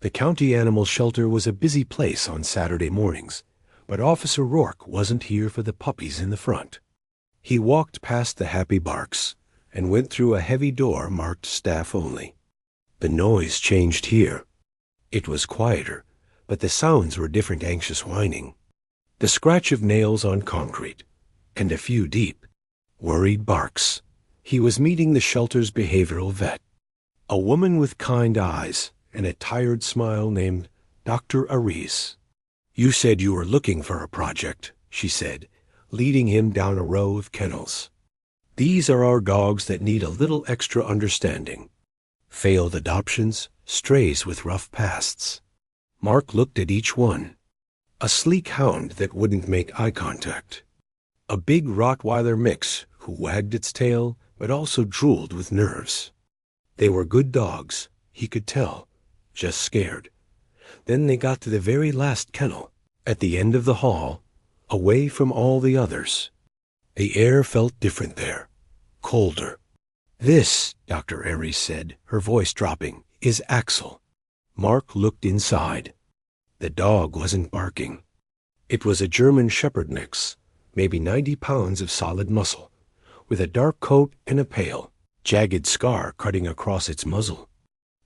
The county animal shelter was a busy place on Saturday mornings, but Officer Rourke wasn't here for the puppies in the front. He walked past the happy barks and went through a heavy door marked staff only. The noise changed here. It was quieter, but the sounds were different, anxious whining. The scratch of nails on concrete, and a few deep, worried barks. He was meeting the shelter's behavioral vet, a woman with kind eyes and a tired smile named Dr. Aris. "You said you were looking for a project," she said, leading him down a row of kennels. "These are our dogs that need a little extra understanding. Failed adoptions, strays with rough pasts." Mark looked at each one. A sleek hound that wouldn't make eye contact. A big Rottweiler mix who wagged its tail but also drooled with nerves. They were good dogs, he could tell, just scared. Then they got to the very last kennel, at the end of the hall, away from all the others. The air felt different there, colder. "This," Dr. Aries said, her voice dropping, "is Axel." Mark looked inside. The dog wasn't barking. It was a German Shepherd mix, maybe 90 pounds of solid muscle, with a dark coat and a pale, jagged scar cutting across its muzzle.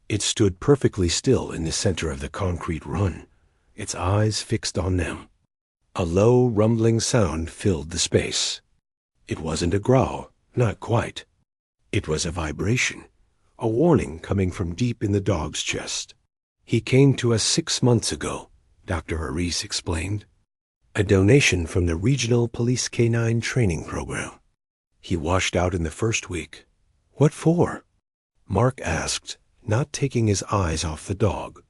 It stood perfectly still in the center of the concrete run, its eyes fixed on them. A low, rumbling sound filled the space. It wasn't a growl, not quite. It was a vibration, a warning coming from deep in the dog's chest. "He came to us 6 months ago," Dr. Aris explained. "A donation from the Regional Police Canine Training Program. He washed out in the first week." "What for?" Mark asked, not taking his eyes off the dog.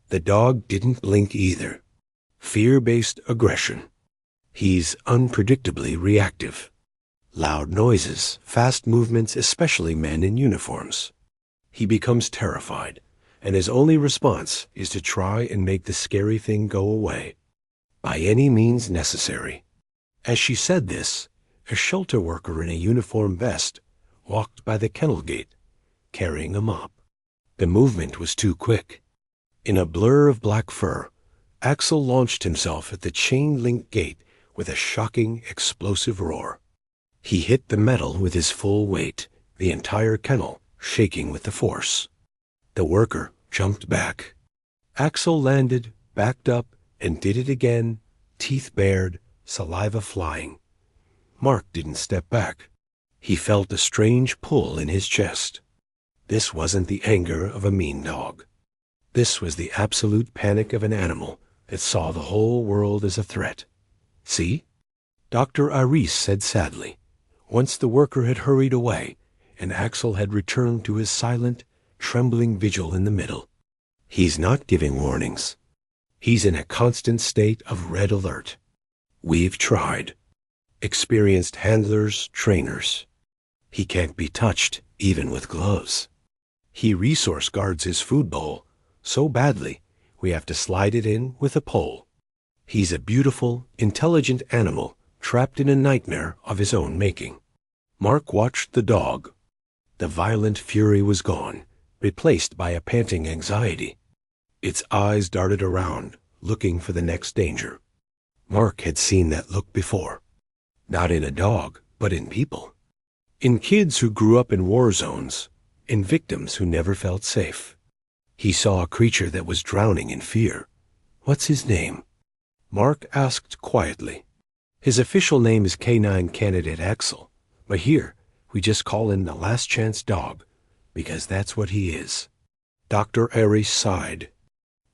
The dog didn't blink either. Fear-based aggression. He's unpredictably reactive. Loud noises, fast movements, especially men in uniforms. He becomes terrified, and his only response is to try and make the scary thing go away, by any means necessary. As she said this, a shelter worker in a uniform vest walked by the kennel gate, carrying a mop. The movement was too quick. In a blur of black fur, Axel launched himself at the chain-link gate with a shocking, explosive roar. He hit the metal with his full weight, the entire kennel shaking with the force. The worker jumped back. Axel landed, backed up, and did it again, teeth bared, saliva flying. Mark didn't step back. He felt a strange pull in his chest. This wasn't the anger of a mean dog. This was the absolute panic of an animal that saw the whole world as a threat. "See?" Dr. Aris said sadly, once the worker had hurried away and Axel had returned to his silent, trembling vigil in the middle. "He's not giving warnings. He's in a constant state of red alert. We've tried. Experienced handlers, trainers. He can't be touched, even with gloves. He resource guards his food bowl so badly we have to slide it in with a pole. He's a beautiful, intelligent animal trapped in a nightmare of his own making." Mark watched the dog. The violent fury was gone, replaced by a panting anxiety. Its eyes darted around, looking for the next danger. Mark had seen that look before. Not in a dog, but in people. In kids who grew up in war zones, in victims who never felt safe. He saw a creature that was drowning in fear. "What's his name?" Mark asked quietly. "His official name is Canine Candidate Axel, but here we just call him the Last Chance Dog, because that's what he is." Dr. Aries sighed.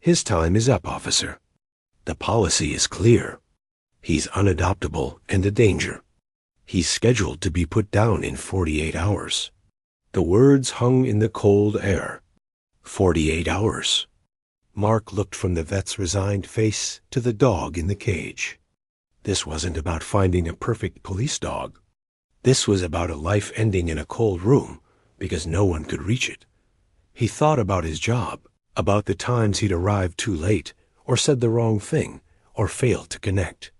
"His time is up, officer. The policy is clear. He's unadoptable and a danger. He's scheduled to be put down in 48 hours. The words hung in the cold air. 48 hours. Mark looked from the vet's resigned face to the dog in the cage. This wasn't about finding a perfect police dog. This was about a life ending in a cold room because no one could reach it. He thought about his job, about the times he'd arrived too late, or said the wrong thing, or failed to connect.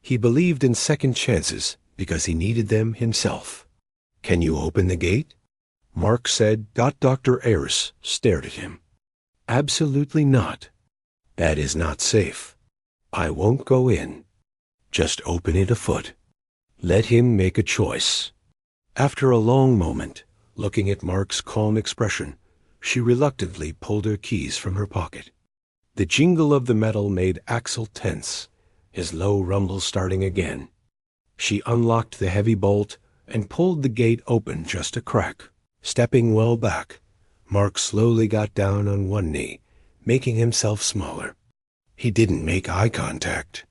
He believed in second chances because he needed them himself. "Can you open the gate?" Mark said. Dr. Ayers stared at him. Absolutely not. That is not safe. I won't go in. Just open it a foot. Let him make a choice. After a long moment, looking at Mark's calm expression, she reluctantly pulled her keys from her pocket. The jingle of the metal made Axel tense, his low rumble starting again. She unlocked the heavy bolt and pulled the gate open just a crack. Stepping well back, Mark slowly got down on one knee, making himself smaller. He didn't make eye contact.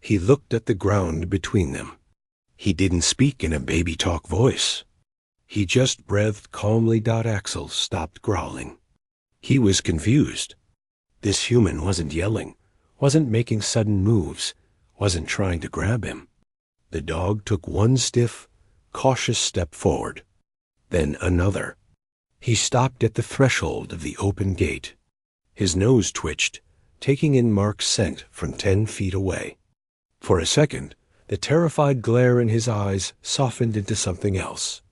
He looked at the ground between them. He didn't speak in a baby talk voice. He just breathed calmly. Axel stopped growling. He was confused. This human wasn't yelling, wasn't making sudden moves, wasn't trying to grab him. The dog took one stiff, cautious step forward, then another. He stopped at the threshold of the open gate. His nose twitched, taking in Mark's scent from 10 feet away. For a second, the terrified glare in his eyes softened into something else.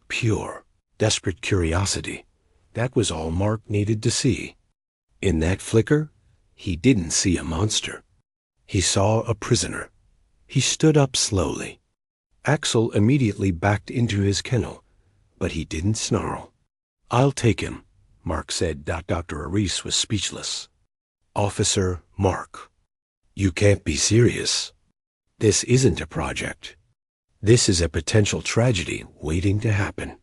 Pure, desperate curiosity. That was all Mark needed to see. In that flicker, he didn't see a monster. He saw a prisoner. He stood up slowly. Axel immediately backed into his kennel, but he didn't snarl. "I'll take him," Mark said. Dr. Aris was speechless. "Officer Mark, you can't be serious. This isn't a project. This is a potential tragedy waiting to happen."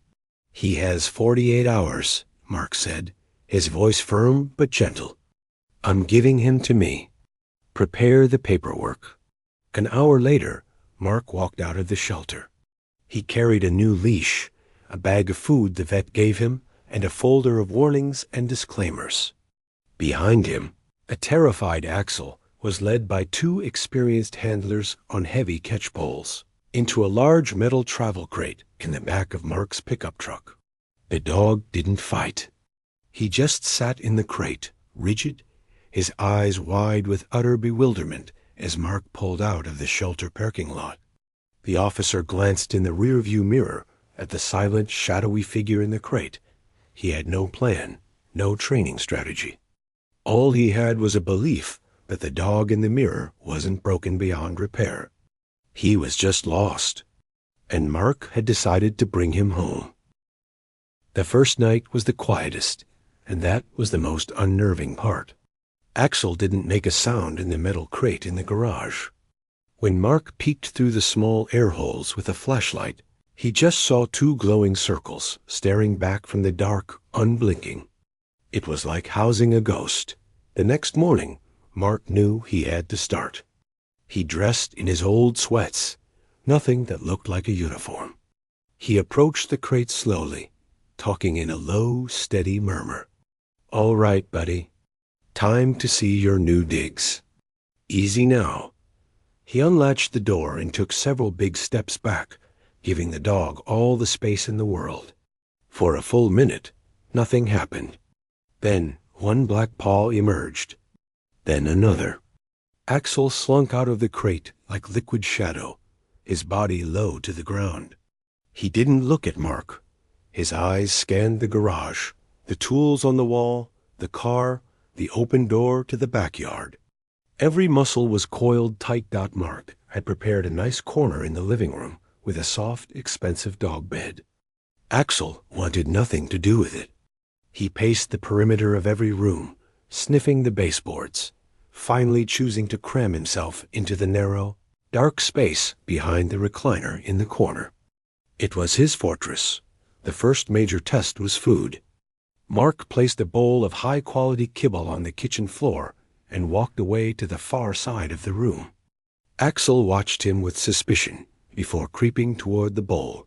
"He has 48 hours, Mark said, his voice firm but gentle. "I'm giving him to me. Prepare the paperwork." An hour later, Mark walked out of the shelter. He carried a new leash, a bag of food the vet gave him, and a folder of warnings and disclaimers. Behind him, a terrified Axel was led by 2 experienced handlers on heavy catch poles into a large metal travel crate in the back of Mark's pickup truck. The dog didn't fight. He just sat in the crate, rigid, his eyes wide with utter bewilderment as Mark pulled out of the shelter parking lot. The officer glanced in the rearview mirror at the silent, shadowy figure in the crate. He had no plan, no training strategy. All he had was a belief that the dog in the mirror wasn't broken beyond repair. He was just lost, and Mark had decided to bring him home. The first night was the quietest, and that was the most unnerving part. Axel didn't make a sound in the metal crate in the garage. When Mark peeked through the small air holes with a flashlight, he just saw 2 glowing circles staring back from the dark, unblinking. It was like housing a ghost. The next morning, Mark knew he had to start. He dressed in his old sweats, nothing that looked like a uniform. He approached the crate slowly, talking in a low, steady murmur. "All right, buddy. Time to see your new digs. Easy now." He unlatched the door and took several big steps back, giving the dog all the space in the world. For a full minute, nothing happened. Then one black paw emerged. Then another. Axel slunk out of the crate like liquid shadow, his body low to the ground. He didn't look at Mark. His eyes scanned the garage, the tools on the wall, the car, the open door to the backyard. Every muscle was coiled tight. Mark had prepared a nice corner in the living room with a soft, expensive dog bed. Axel wanted nothing to do with it. He paced the perimeter of every room, sniffing the baseboards, finally choosing to cram himself into the narrow, dark space behind the recliner in the corner. It was his fortress. The first major test was food. Mark placed a bowl of high-quality kibble on the kitchen floor and walked away to the far side of the room. Axel watched him with suspicion before creeping toward the bowl.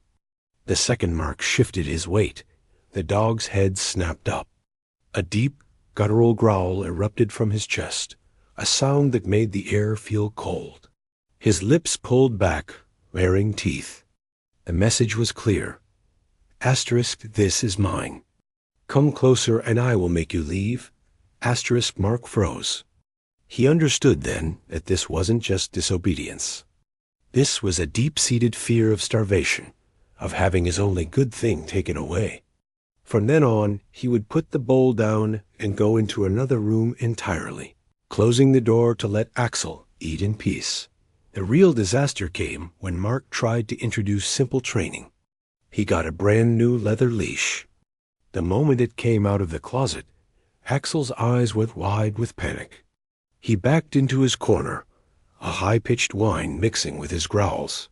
The second Mark shifted his weight, the dog's head snapped up. A deep, guttural growl erupted from his chest, a sound that made the air feel cold. His lips pulled back, baring teeth. The message was clear. This is mine. Come closer and I will make you leave. Mark froze. He understood then that this wasn't just disobedience. This was a deep-seated fear of starvation, of having his only good thing taken away. From then on, he would put the bowl down and go into another room entirely, closing the door to let Axel eat in peace. The real disaster came when Mark tried to introduce simple training. He got a brand new leather leash. The moment it came out of the closet, Axel's eyes went wide with panic. He backed into his corner, a high-pitched whine mixing with his growls.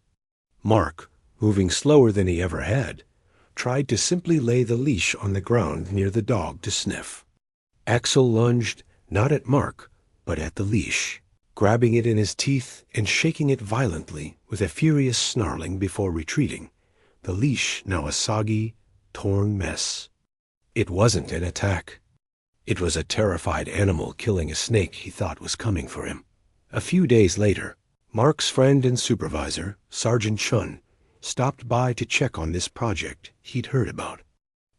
Mark, moving slower than he ever had, tried to simply lay the leash on the ground near the dog to sniff. Axel lunged, not at Mark, but at the leash, grabbing it in his teeth and shaking it violently with a furious snarling before retreating, the leash now a soggy, torn mess. It wasn't an attack. It was a terrified animal killing a snake he thought was coming for him. A few days later, Mark's friend and supervisor, Sergeant Chun, stopped by to check on this project he'd heard about.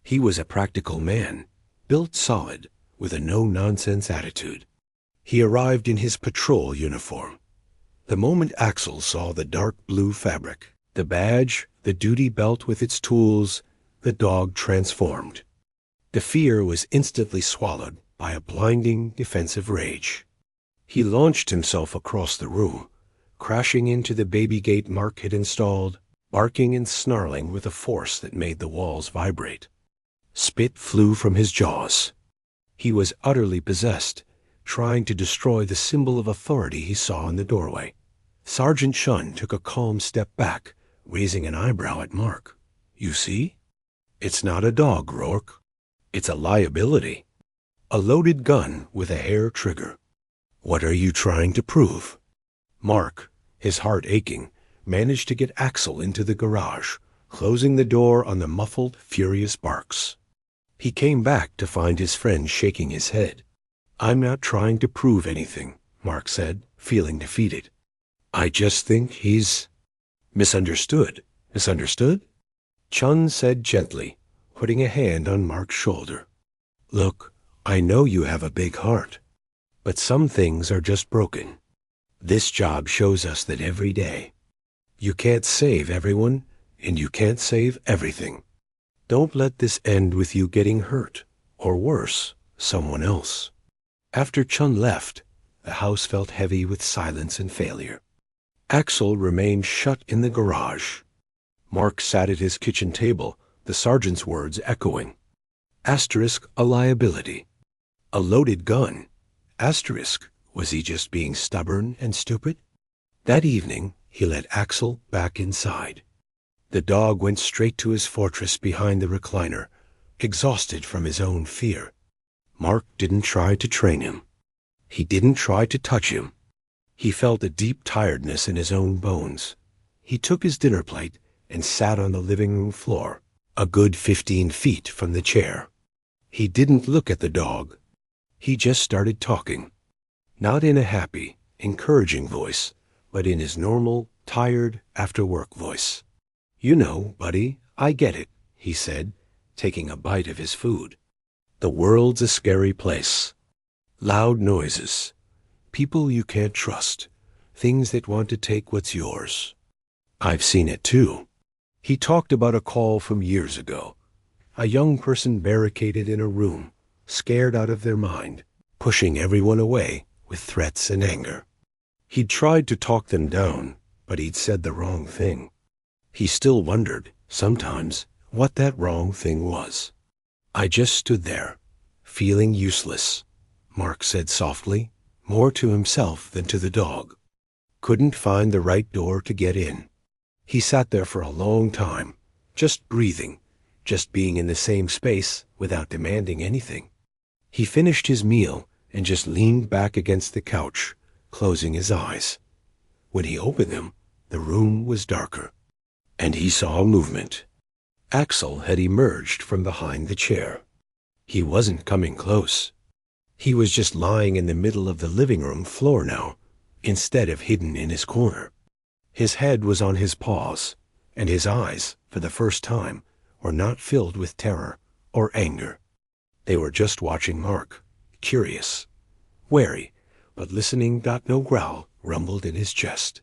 He was a practical man, built solid, with a no-nonsense attitude. He arrived in his patrol uniform. The moment Axel saw the dark blue fabric, the badge, the duty belt with its tools, the dog transformed. The fear was instantly swallowed by a blinding defensive rage. He launched himself across the room, crashing into the baby gate Mark had installed, barking and snarling with a force that made the walls vibrate. Spit flew from his jaws. He was utterly possessed, trying to destroy the symbol of authority he saw in the doorway. Sergeant Chun took a calm step back, raising an eyebrow at Mark. "You see? It's not a dog, Rourke. It's a liability. A loaded gun with a hair trigger. What are you trying to prove?" Mark, his heart aching, managed to get Axel into the garage, closing the door on the muffled, furious barks. He came back to find his friend shaking his head. "I'm not trying to prove anything," Mark said, feeling defeated. "I just think he's misunderstood." "Misunderstood?" Chun said gently, putting a hand on Mark's shoulder. "Look, I know you have a big heart, but some things are just broken. This job shows us that every day. You can't save everyone, and you can't save everything. Don't let this end with you getting hurt, or worse, someone else." After Chun left, the house felt heavy with silence and failure. Axel remained shut in the garage. Mark sat at his kitchen table, the sergeant's words echoing. Asterisk, a liability. A loaded gun. Asterisk, was he just being stubborn and stupid? That evening, he let Axel back inside. The dog went straight to his fortress behind the recliner, exhausted from his own fear. Mark didn't try to train him. He didn't try to touch him. He felt a deep tiredness in his own bones. He took his dinner plate and sat on the living room floor, a good 15 feet from the chair. He didn't look at the dog. He just started talking. Not in a happy, encouraging voice, but in his normal, tired, after-work voice. "You know, buddy, I get it," he said, taking a bite of his food. "The world's a scary place. Loud noises. People you can't trust. Things that want to take what's yours. I've seen it too." He talked about a call from years ago. A young person barricaded in a room, scared out of their mind, pushing everyone away with threats and anger. He'd tried to talk them down, but he'd said the wrong thing. He still wondered, sometimes, what that wrong thing was. "I just stood there, feeling useless," Mark said softly, more to himself than to the dog. "Couldn't find the right door to get in." He sat there for a long time, just breathing, just being in the same space without demanding anything. He finished his meal and just leaned back against the couch, closing his eyes. When he opened them, the room was darker, and he saw movement. Axel had emerged from behind the chair. He wasn't coming close. He was just lying in the middle of the living room floor now, instead of hidden in his corner. His head was on his paws, and his eyes, for the first time, were not filled with terror or anger. They were just watching Mark, curious, wary, but listening. No growl rumbled in his chest.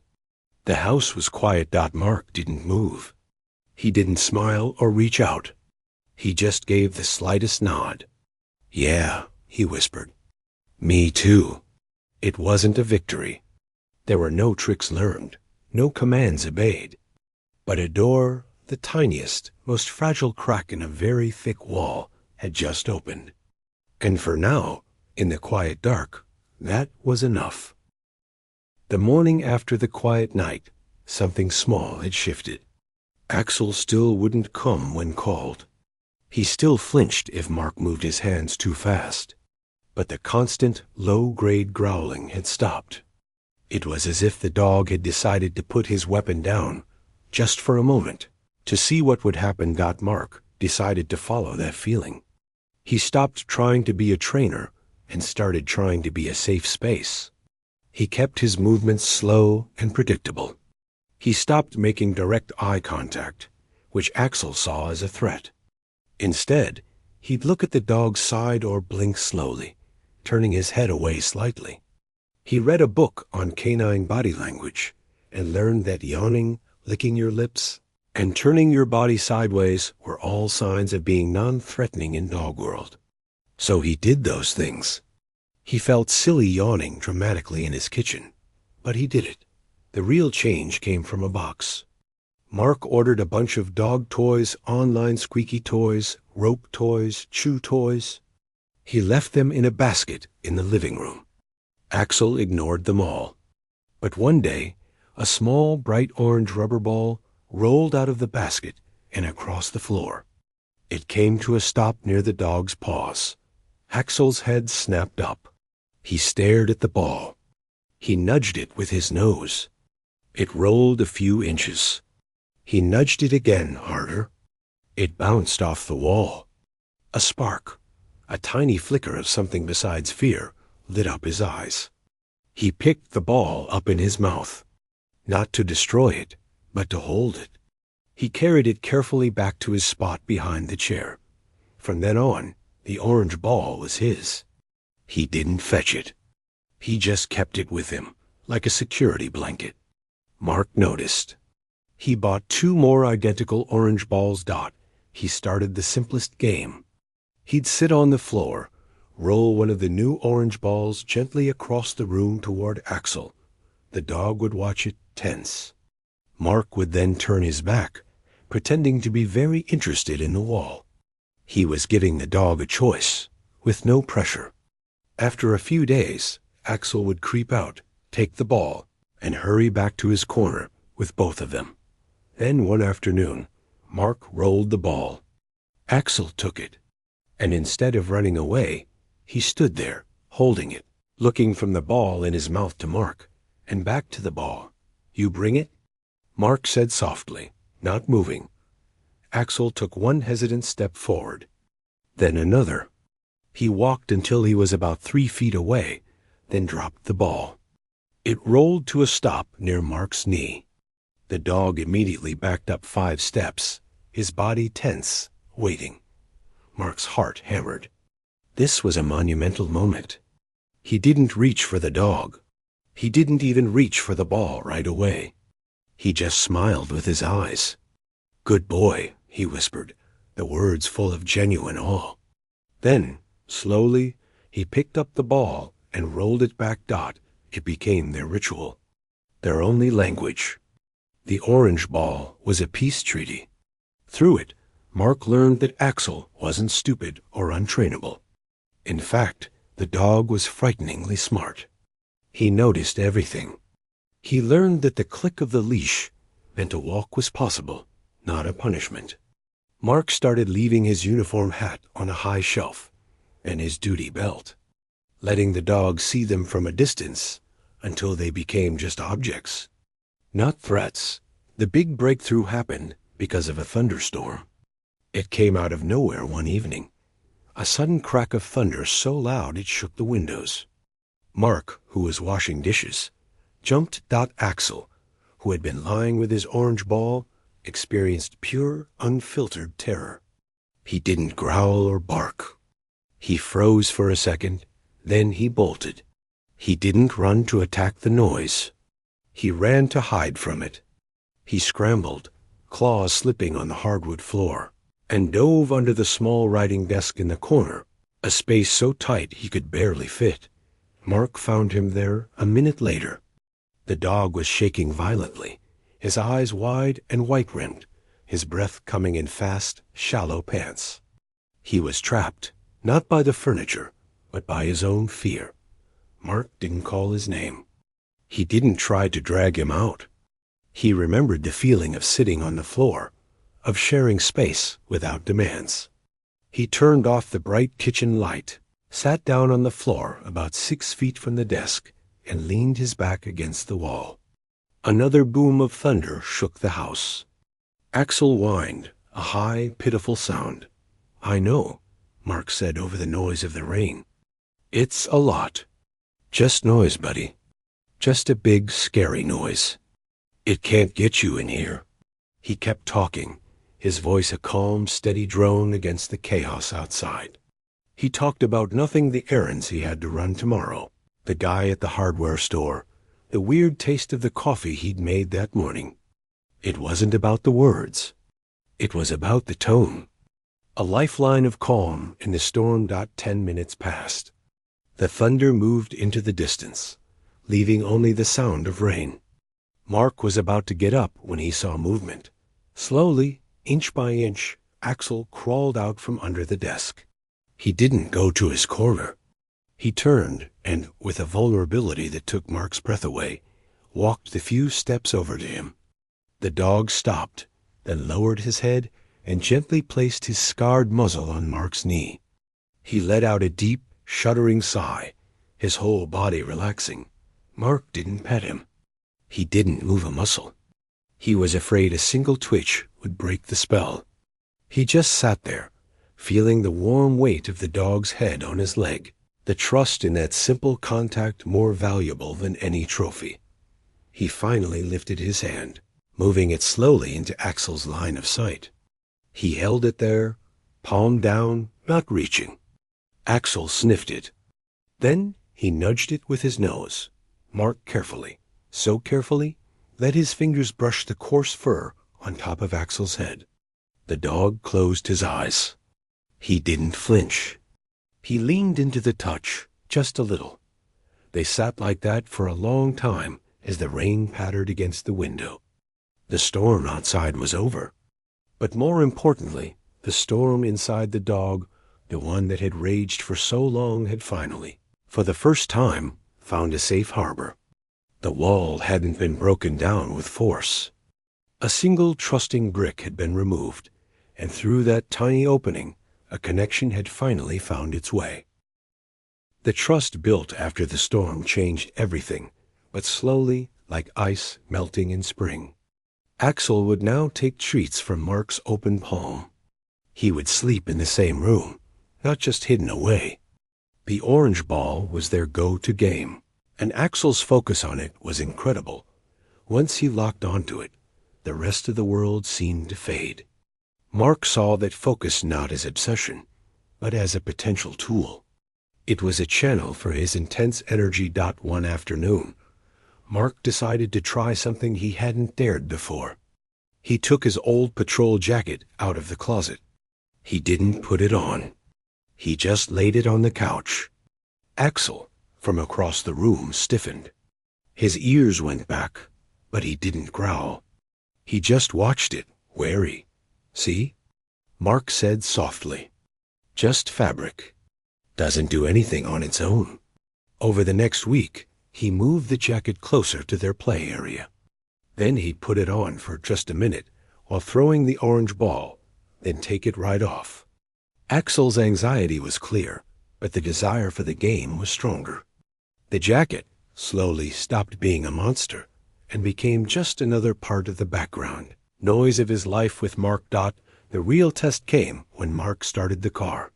The house was quiet. Mark didn't move. He didn't smile or reach out. He just gave the slightest nod. "Yeah," he whispered. "Me too." It wasn't a victory. There were no tricks learned, no commands obeyed. But a door, the tiniest, most fragile crack in a very thick wall, had just opened. And for now, in the quiet dark, that was enough. The morning after the quiet night, something small had shifted. Axel still wouldn't come when called. He still flinched if Mark moved his hands too fast. But the constant, low-grade growling had stopped. It was as if the dog had decided to put his weapon down, just for a moment, to see what would happen. Mark decided to follow that feeling. He stopped trying to be a trainer and started trying to be a safe space. He kept his movements slow and predictable. He stopped making direct eye contact, which Axel saw as a threat. Instead, he'd look at the dog's side or blink slowly, turning his head away slightly. He read a book on canine body language and learned that yawning, licking your lips, and turning your body sideways were all signs of being non-threatening in dog world. So he did those things. He felt silly yawning dramatically in his kitchen, but he did it. The real change came from a box. Mark ordered a bunch of dog toys, online squeaky toys, rope toys, chew toys. He left them in a basket in the living room. Axel ignored them all. But one day, a small, bright orange rubber ball rolled out of the basket and across the floor. It came to a stop near the dog's paws. Axel's head snapped up. He stared at the ball. He nudged it with his nose. It rolled a few inches. He nudged it again, harder. It bounced off the wall. A spark, a tiny flicker of something besides fear, lit up his eyes. He picked the ball up in his mouth, not to destroy it, but to hold it. He carried it carefully back to his spot behind the chair. From then on, the orange ball was his. He didn't fetch it. He just kept it with him, like a security blanket. Mark noticed. He bought 2 more identical orange balls. He started the simplest game. He'd sit on the floor, roll one of the new orange balls gently across the room toward Axel. The dog would watch it tense. Mark would then turn his back, pretending to be very interested in the wall. He was giving the dog a choice, with no pressure. After a few days, Axel would creep out, take the ball, and hurry back to his corner with both of them. Then one afternoon, Mark rolled the ball. Axel took it, and instead of running away, he stood there, holding it, looking from the ball in his mouth to Mark, and back to the ball. "You bring it?" Mark said softly, not moving. Axel took one hesitant step forward, then another. He walked until he was about 3 feet away, then dropped the ball. It rolled to a stop near Mark's knee. The dog immediately backed up 5 steps, his body tense, waiting. Mark's heart hammered. This was a monumental moment. He didn't reach for the dog. He didn't even reach for the ball right away. He just smiled with his eyes. "Good boy," he whispered, the words full of genuine awe. Then, slowly, he picked up the ball and rolled it back. It became their ritual, their only language. The orange ball was a peace treaty. Through it, Mark learned that Axel wasn't stupid or untrainable. In fact, the dog was frighteningly smart. He noticed everything. He learned that the click of the leash meant a walk was possible, not a punishment. Mark started leaving his uniform hat on a high shelf and his duty belt, letting the dog see them from a distance until they became just objects, not threats. The big breakthrough happened because of a thunderstorm. It came out of nowhere one evening, a sudden crack of thunder so loud it shook the windows. Mark, who was washing dishes, jumped. Axel, who had been lying with his orange ball, experienced pure, unfiltered terror. He didn't growl or bark. He froze for a second, then he bolted. He didn't run to attack the noise. He ran to hide from it. He scrambled, claws slipping on the hardwood floor. and dove under the small writing desk in the corner, a space so tight he could barely fit. Mark found him there a minute later. The dog was shaking violently, his eyes wide and white-rimmed, his breath coming in fast, shallow pants. He was trapped, not by the furniture, but by his own fear. Mark didn't call his name. He didn't try to drag him out. He remembered the feeling of sitting on the floor, of sharing space without demands. He turned off the bright kitchen light, sat down on the floor about 6 feet from the desk, and leaned his back against the wall. Another boom of thunder shook the house. Axel whined, a high, pitiful sound. "I know," Mark said over the noise of the rain. "It's a lot. Just noise, buddy. Just a big, scary noise. It can't get you in here." He kept talking, his voice a calm, steady drone against the chaos outside. He talked about nothing, the errands he had to run tomorrow, the guy at the hardware store, the weird taste of the coffee he'd made that morning. It wasn't about the words. It was about the tone. A lifeline of calm in the storm. 10 minutes passed. The thunder moved into the distance, leaving only the sound of rain. Mark was about to get up when he saw movement. Slowly, inch by inch, Axel crawled out from under the desk. He didn't go to his corner. He turned and, with a vulnerability that took Mark's breath away, walked the few steps over to him. The dog stopped, then lowered his head and gently placed his scarred muzzle on Mark's knee. He let out a deep, shuddering sigh, his whole body relaxing. Mark didn't pet him. He didn't move a muscle. He was afraid a single twitch would break the spell. He just sat there, feeling the warm weight of the dog's head on his leg, the trust in that simple contact more valuable than any trophy. He finally lifted his hand, moving it slowly into Axel's line of sight. He held it there, palm down, not reaching. Axel sniffed it. Then he nudged it with his nose, Mark carefully, so carefully that his fingers brushed the coarse fur on top of Axel's head. The dog closed his eyes. He didn't flinch. He leaned into the touch, just a little. They sat like that for a long time as the rain pattered against the window. The storm outside was over. But more importantly, the storm inside the dog, the one that had raged for so long, had finally, for the first time, found a safe harbor. The wall hadn't been broken down with force. A single trusting brick had been removed, and through that tiny opening, a connection had finally found its way. The trust built after the storm changed everything, but slowly, like ice melting in spring. Axel would now take treats from Mark's open palm. He would sleep in the same room, not just hidden away. The orange ball was their go-to game, and Axel's focus on it was incredible. Once he locked onto it, the rest of the world seemed to fade. Mark saw that focus not as obsession, but as a potential tool. It was a channel for his intense energy. One afternoon, Mark decided to try something he hadn't dared before. He took his old patrol jacket out of the closet. He didn't put it on. He just laid it on the couch. Axel, from across the room, stiffened. His ears went back, but he didn't growl. He just watched it, wary. "See?" Mark said softly. "Just fabric. Doesn't do anything on its own." Over the next week, he moved the jacket closer to their play area. Then he'd put it on for just a minute while throwing the orange ball, then take it right off. Axel's anxiety was clear, but the desire for the game was stronger. The jacket slowly stopped being a monster and became just another part of the background, noise of his life with Mark. The real test came when Mark started the car.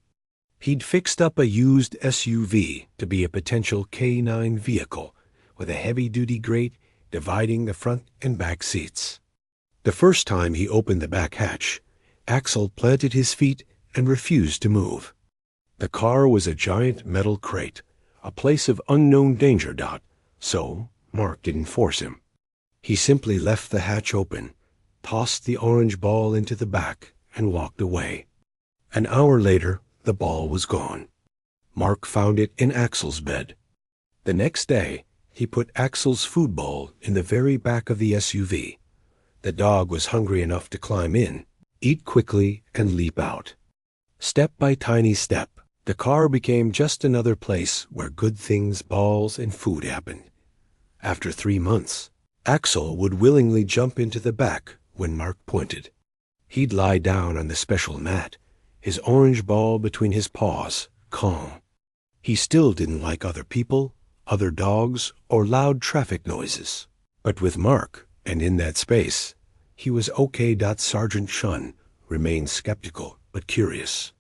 He'd fixed up a used SUV to be a potential K9 vehicle with a heavy-duty grate dividing the front and back seats. The first time he opened the back hatch, Axel planted his feet and refused to move. The car was a giant metal crate, a place of unknown danger. So Mark didn't force him. He simply left the hatch open, tossed the orange ball into the back, and walked away. An hour later, the ball was gone. Mark found it in Axel's bed. The next day, he put Axel's food bowl in the very back of the SUV. The dog was hungry enough to climb in, eat quickly, and leap out. Step by tiny step, the car became just another place where good things, balls, and food happened. After 3 months, Axel would willingly jump into the back when Mark pointed. He'd lie down on the special mat, his orange ball between his paws, calm. He still didn't like other people, other dogs, or loud traffic noises. But with Mark, and in that space, he was okay. Sergeant Shun remained skeptical but curious.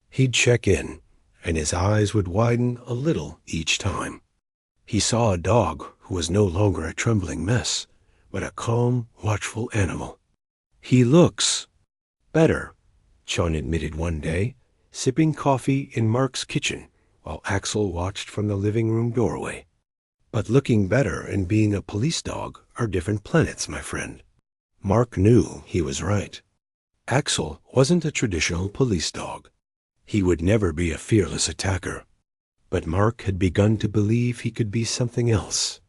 He'd check in, and his eyes would widen a little each time. He saw a dog who was no longer a trembling mess, but a calm, watchful animal. "He looks better," Chun admitted one day, sipping coffee in Mark's kitchen while Axel watched from the living room doorway. "But looking better and being a police dog are different planets, my friend." Mark knew he was right. Axel wasn't a traditional police dog. He would never be a fearless attacker. But Mark had begun to believe he could be something else.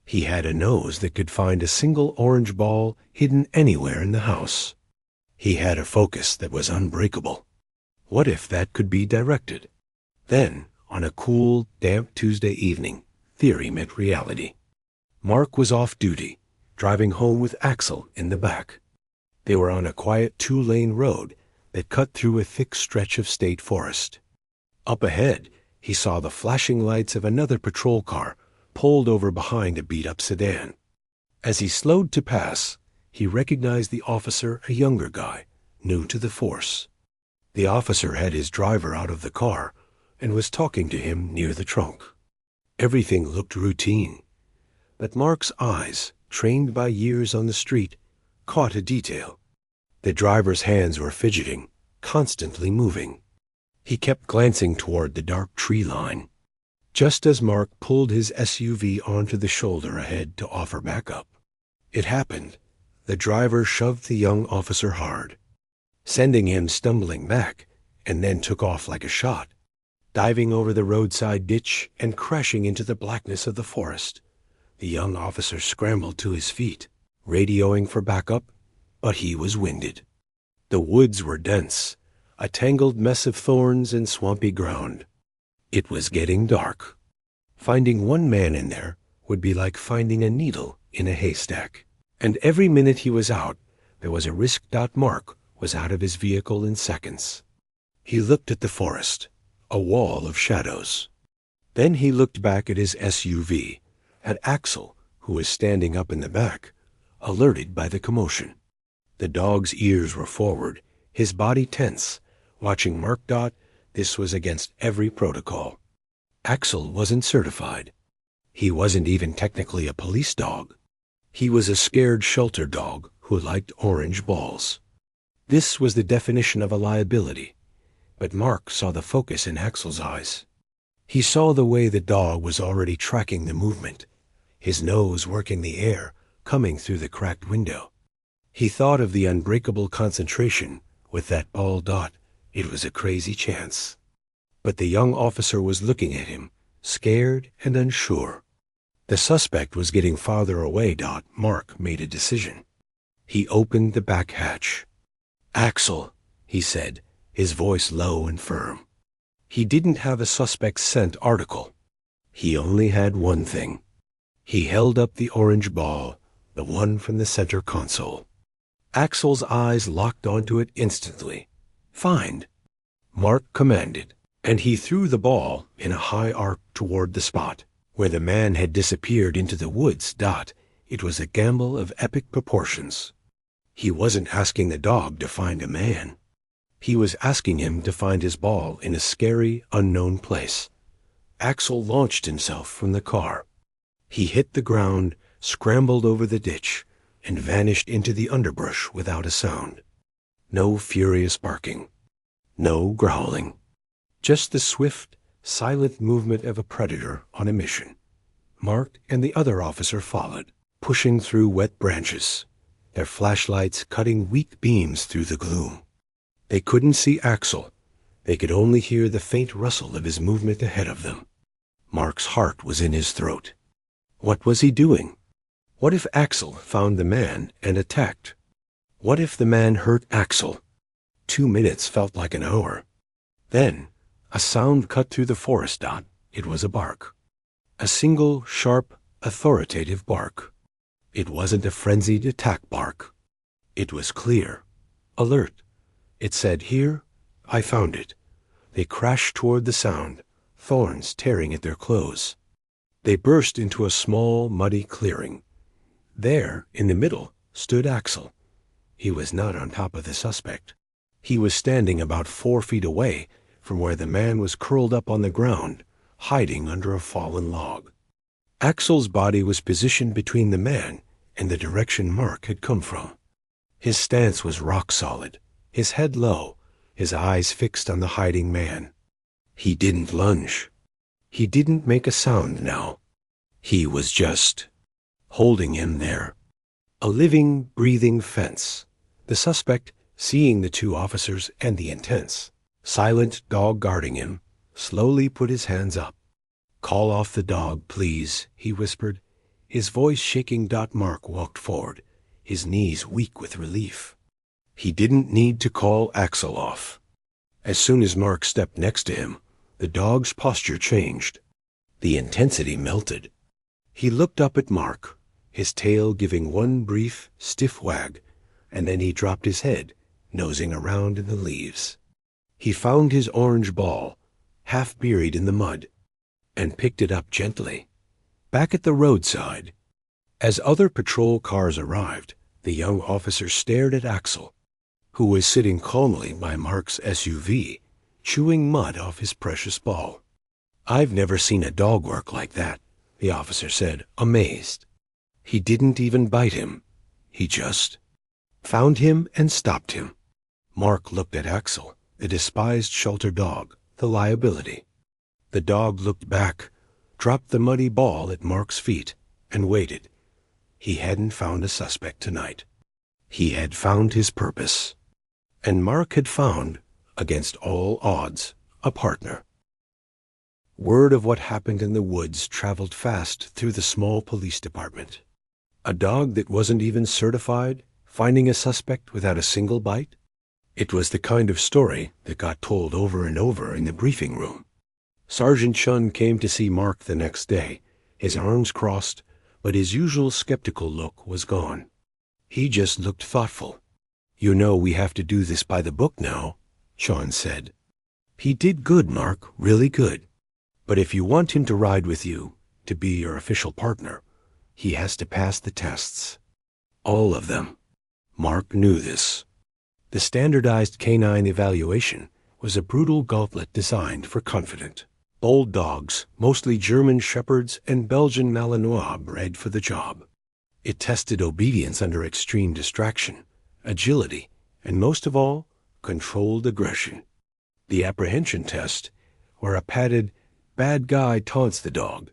He had a nose that could find a single orange ball hidden anywhere in the house. He had a focus that was unbreakable. What if that could be directed? Then, on a cool, damp Tuesday evening, theory met reality. Mark was off duty, driving home with Axel in the back. They were on a quiet 2-lane road that cut through a thick stretch of state forest. Up ahead, he saw the flashing lights of another patrol car pulled over behind a beat-up sedan. As he slowed to pass, he recognized the officer, a younger guy, new to the force. The officer had his driver out of the car and was talking to him near the trunk. Everything looked routine, but Mark's eyes, trained by years on the street, caught a detail. The driver's hands were fidgeting, constantly moving. He kept glancing toward the dark tree line. Just as Mark pulled his SUV onto the shoulder ahead to offer backup, it happened. The driver shoved the young officer hard, sending him stumbling back, and then took off like a shot, diving over the roadside ditch and crashing into the blackness of the forest. The young officer scrambled to his feet, radioing for backup, but he was winded. The woods were dense, a tangled mess of thorns and swampy ground. It was getting dark. Finding one man in there would be like finding a needle in a haystack. And every minute he was out, there was a risk. Mark was out of his vehicle in seconds. He looked at the forest, a wall of shadows. Then he looked back at his SUV, at Axel, who was standing up in the back, alerted by the commotion. The dog's ears were forward, his body tense, watching Mark. This was against every protocol. Axel wasn't certified. He wasn't even technically a police dog. He was a scared shelter dog who liked orange balls. This was the definition of a liability, but Mark saw the focus in Axel's eyes. He saw the way the dog was already tracking the movement, his nose working the air, coming through the cracked window. He thought of the unbreakable concentration with that ball. It was a crazy chance. But the young officer was looking at him, scared and unsure. The suspect was getting farther away. Mark made a decision. He opened the back hatch. "Axel," he said, his voice low and firm. He didn't have a suspect's scent article. He only had one thing. He held up the orange ball, the one from the center console. Axel's eyes locked onto it instantly. "Find," Mark commanded, and he threw the ball in a high arc toward the spot where the man had disappeared into the woods. It was a gamble of epic proportions. He wasn't asking the dog to find a man. He was asking him to find his ball in a scary, unknown place. Axel launched himself from the car. He hit the ground, scrambled over the ditch, and vanished into the underbrush without a sound. No furious barking. No growling. Just the swift, silent movement of a predator on a mission. Mark and the other officer followed, pushing through wet branches, their flashlights cutting weak beams through the gloom. They couldn't see Axel. They could only hear the faint rustle of his movement ahead of them. Mark's heart was in his throat. What was he doing? What if Axel found the man and attacked? What if the man hurt Axel? 2 minutes felt like an hour. Then, a sound cut through the forest dot. It was a bark. A single, sharp, authoritative bark. It wasn't a frenzied attack bark. It was clear, alert. It said, "Here, I found it." They crashed toward the sound, thorns tearing at their clothes. They burst into a small, muddy clearing. There, in the middle, stood Axel. He was not on top of the suspect. He was standing about 4 feet away from where the man was curled up on the ground, hiding under a fallen log. Axel's body was positioned between the man and the direction Mark had come from. His stance was rock solid, his head low, his eyes fixed on the hiding man. He didn't lunge. He didn't make a sound now. He was just holding him there. A living, breathing fence. The suspect, seeing the 2 officers and the intense, silent dog guarding him, slowly put his hands up. "Call off the dog, please," he whispered. His voice shaking. Mark walked forward, his knees weak with relief. He didn't need to call Axel off. As soon as Mark stepped next to him, the dog's posture changed. The intensity melted. He looked up at Mark, his tail giving one brief, stiff wag, and then he dropped his head, nosing around in the leaves. He found his orange ball, half buried in the mud, and picked it up gently. Back at the roadside, as other patrol cars arrived, the young officer stared at Axel, who was sitting calmly by Mark's SUV, chewing mud off his precious ball. "I've never seen a dog work like that," the officer said, amazed. He didn't even bite him. He just found him and stopped him. Mark looked at Axel, the despised shelter dog, the liability. The dog looked back, dropped the muddy ball at Mark's feet, and waited. He hadn't found a suspect tonight. He had found his purpose. And Mark had found, against all odds, a partner. Word of what happened in the woods traveled fast through the small police department. A dog that wasn't even certified, finding a suspect without a single bite? It was the kind of story that got told over and over in the briefing room. Sergeant Chun came to see Mark the next day, his arms crossed, but his usual skeptical look was gone. He just looked thoughtful. "You know we have to do this by the book now," Chun said. "He did good, Mark, really good. But if you want him to ride with you, to be your official partner, he has to pass the tests. All of them." Mark knew this. The standardized canine evaluation was a brutal gauntlet designed for confident, bold dogs, mostly German Shepherds and Belgian Malinois bred for the job. It tested obedience under extreme distraction, agility, and most of all, controlled aggression. The apprehension test, where a padded bad guy taunts the dog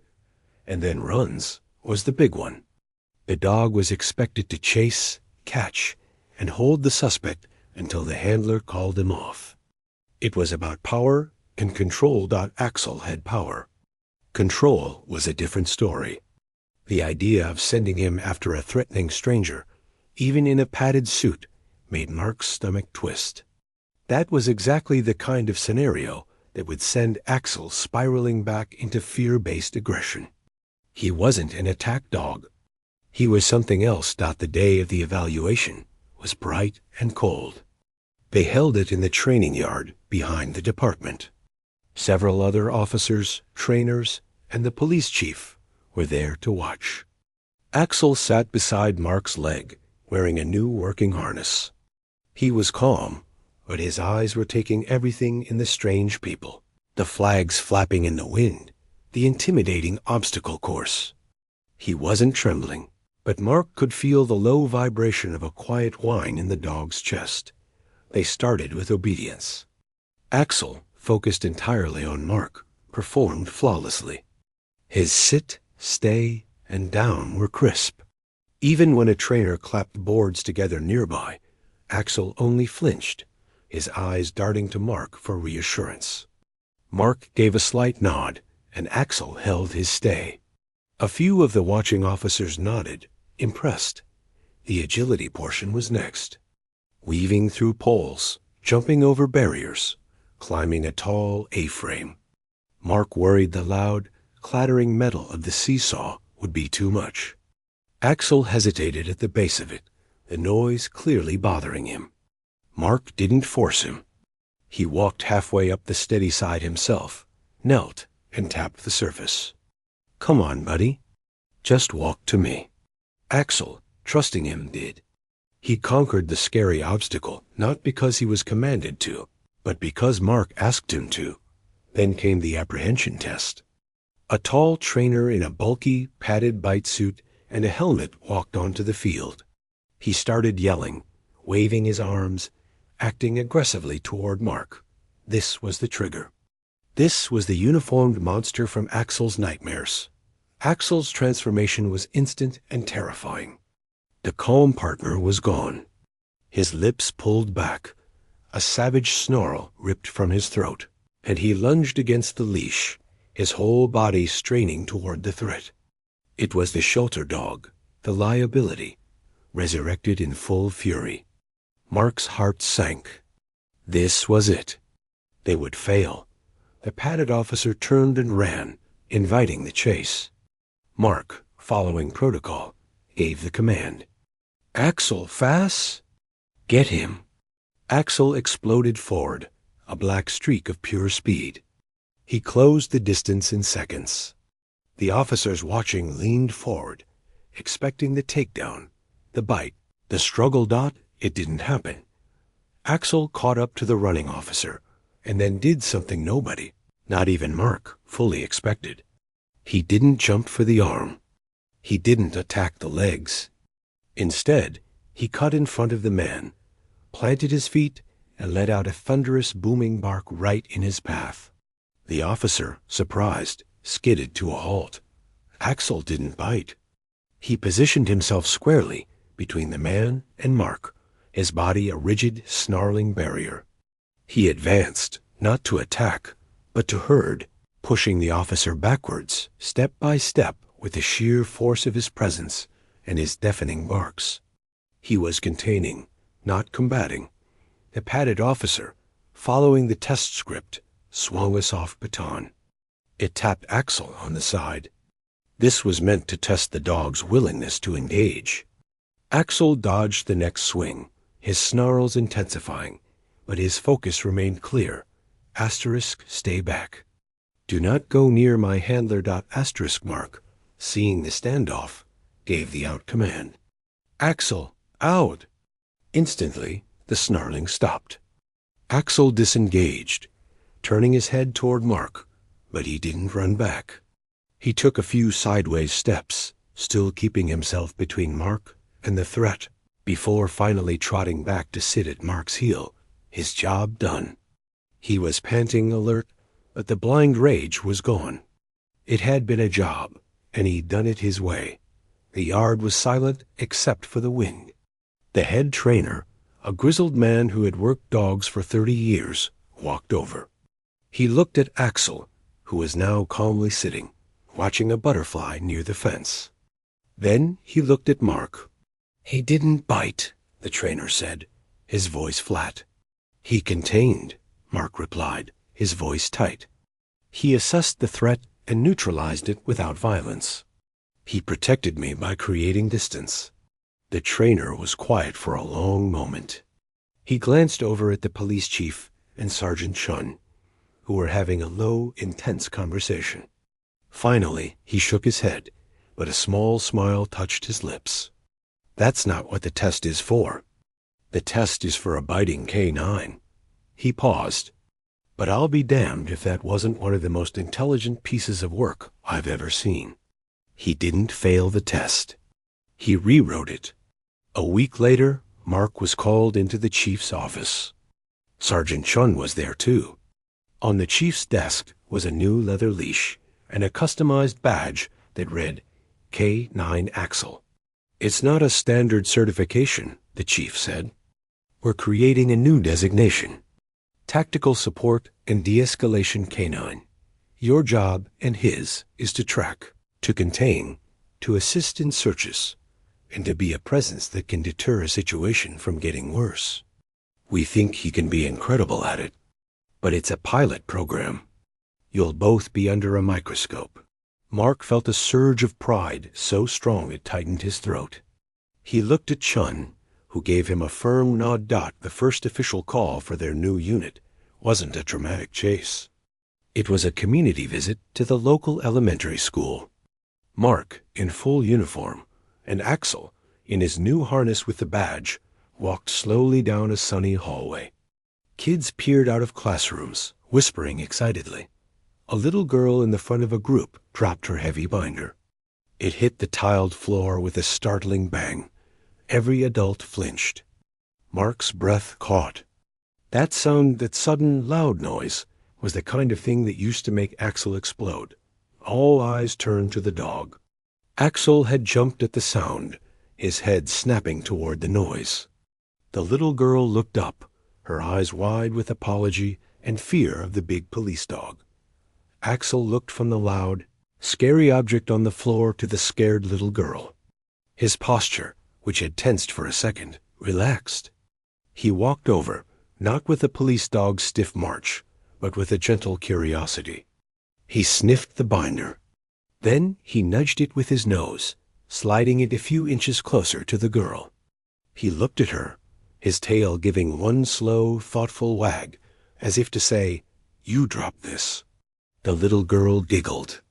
and then runs, was the big one. The dog was expected to chase, catch, and hold the suspect until the handler called him off. It was about power and control. Axel had power. Control was a different story. The idea of sending him after a threatening stranger, even in a padded suit, made Mark's stomach twist. That was exactly the kind of scenario that would send Axel spiraling back into fear-based aggression. He wasn't an attack dog. He was something else. The day of the evaluation was bright and cold. They held it in the training yard behind the department. Several other officers, trainers, and the police chief were there to watch. Axel sat beside Mark's leg, wearing a new working harness. He was calm, but his eyes were taking everything in the strange people, the flags flapping in the wind, the intimidating obstacle course. He wasn't trembling, but Mark could feel the low vibration of a quiet whine in the dog's chest. They started with obedience. Axel, focused entirely on Mark, performed flawlessly. His sit, stay, and down were crisp. Even when a trainer clapped boards together nearby, Axel only flinched, his eyes darting to Mark for reassurance. Mark gave a slight nod, and Axel held his stay. A few of the watching officers nodded, impressed. The agility portion was next. Weaving through poles, jumping over barriers, climbing a tall A-frame. Mark worried the loud, clattering metal of the seesaw would be too much. Axel hesitated at the base of it, the noise clearly bothering him. Mark didn't force him. He walked halfway up the steady side himself, knelt, and tapped the surface. "Come on, buddy. Just walk to me." Axel, trusting him, did. He conquered the scary obstacle, not because he was commanded to, but because Mark asked him to. Then came the apprehension test. A tall trainer in a bulky, padded bite suit and a helmet walked onto the field. He started yelling, waving his arms, acting aggressively toward Mark. This was the trigger. This was the uniformed monster from Axel's nightmares. Axel's transformation was instant and terrifying. The calm partner was gone. His lips pulled back. A savage snarl ripped from his throat, and he lunged against the leash, his whole body straining toward the threat. It was the shelter dog, the liability, resurrected in full fury. Mark's heart sank. This was it. They would fail. The padded officer turned and ran, inviting the chase. Mark, following protocol, gave the command. "Axel, fast! Get him!" Axel exploded forward, a black streak of pure speed. He closed the distance in seconds. The officers watching leaned forward, expecting the takedown, the bite, the struggle. It didn't happen. Axel caught up to the running officer, and then did something nobody, not even Mark, fully expected. He didn't jump for the arm. He didn't attack the legs. Instead, he cut in front of the man, planted his feet, and let out a thunderous booming bark right in his path. The officer, surprised, skidded to a halt. Axel didn't bite. He positioned himself squarely between the man and Mark, his body a rigid, snarling barrier. He advanced, not to attack, but to herd, pushing the officer backwards, step by step, with the sheer force of his presence and his deafening barks. He was containing, not combating. The padded officer, following the test script, swung a soft baton. It tapped Axel on the side. This was meant to test the dog's willingness to engage. Axel dodged the next swing, his snarls intensifying, but his focus remained clear. Asterisk, stay back. Do not go near my handler. Asterisk Mark, seeing the standoff, gave the out command. Axel, out! Instantly, the snarling stopped. Axel disengaged, turning his head toward Mark, but he didn't run back. He took a few sideways steps, still keeping himself between Mark and the threat, before finally trotting back to sit at Mark's heel, his job done. He was panting, alert, but the blind rage was gone. It had been a job, and he'd done it his way. The yard was silent except for the wind. The head trainer, a grizzled man who had worked dogs for 30 years, walked over. He looked at Axel, who was now calmly sitting, watching a butterfly near the fence. Then he looked at Mark. "He didn't bite," the trainer said, his voice flat. "He contained," Mark replied, his voice tight. "He assessed the threat and neutralized it without violence. He protected me by creating distance." The trainer was quiet for a long moment. He glanced over at the police chief and Sergeant Chun, who were having a low, intense conversation. Finally, he shook his head, but a small smile touched his lips. "That's not what the test is for. The test is for a biting K9. He paused. "But I'll be damned if that wasn't one of the most intelligent pieces of work I've ever seen." He didn't fail the test. He rewrote it. A week later, Mark was called into the chief's office. Sergeant Chun was there too. On the chief's desk was a new leather leash and a customized badge that read K9 Axel. "It's not a standard certification," the chief said. we're creating a new designation: Tactical Support and De-escalation Canine. Your job and his is to track, to contain, to assist in searches, and to be a presence that can deter a situation from getting worse. We think he can be incredible at it, but it's a pilot program. You'll both be under a microscope. Mark felt a surge of pride so strong it tightened his throat. He looked at Chun, who gave him a firm nod. The first official call for their new unit wasn't a dramatic chase. It was a community visit to the local elementary school. Mark, in full uniform, and Axel, in his new harness with the badge, walked slowly down a sunny hallway. Kids peered out of classrooms, whispering excitedly. A little girl in the front of a group dropped her heavy binder. It hit the tiled floor with a startling bang. Every adult flinched. Mark's breath caught. That sudden, loud noise, was the kind of thing that used to make Axel explode. All eyes turned to the dog. Axel had jumped at the sound, his head snapping toward the noise. The little girl looked up, her eyes wide with apology and fear of the big police dog. Axel looked from the loud, scary object on the floor to the scared little girl. His posture, which had tensed for a second, relaxed. He walked over, not with the police dog's stiff march, but with a gentle curiosity. He sniffed the binder. Then he nudged it with his nose, sliding it a few inches closer to the girl. He looked at her, his tail giving one slow, thoughtful wag, as if to say, "You drop this." The little girl giggled.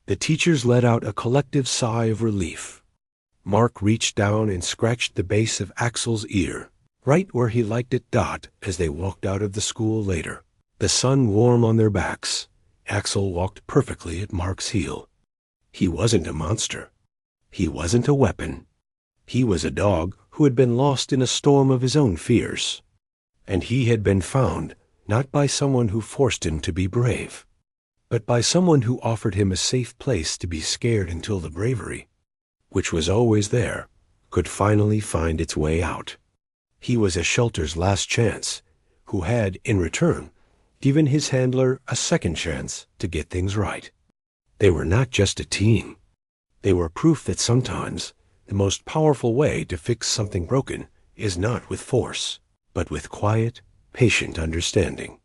The teachers let out a collective sigh of relief. Mark reached down and scratched the base of Axel's ear, right where he liked it. As they walked out of the school later, the sun warm on their backs, Axel walked perfectly at Mark's heel. He wasn't a monster. He wasn't a weapon. He was a dog who had been lost in a storm of his own fears. And he had been found not by someone who forced him to be brave, but by someone who offered him a safe place to be scared until the bravery, which was always there, could finally find its way out. He was a shelter's last chance, who had, in return, given his handler a second chance to get things right. They were not just a team. They were proof that sometimes the most powerful way to fix something broken is not with force, but with quiet, patient understanding.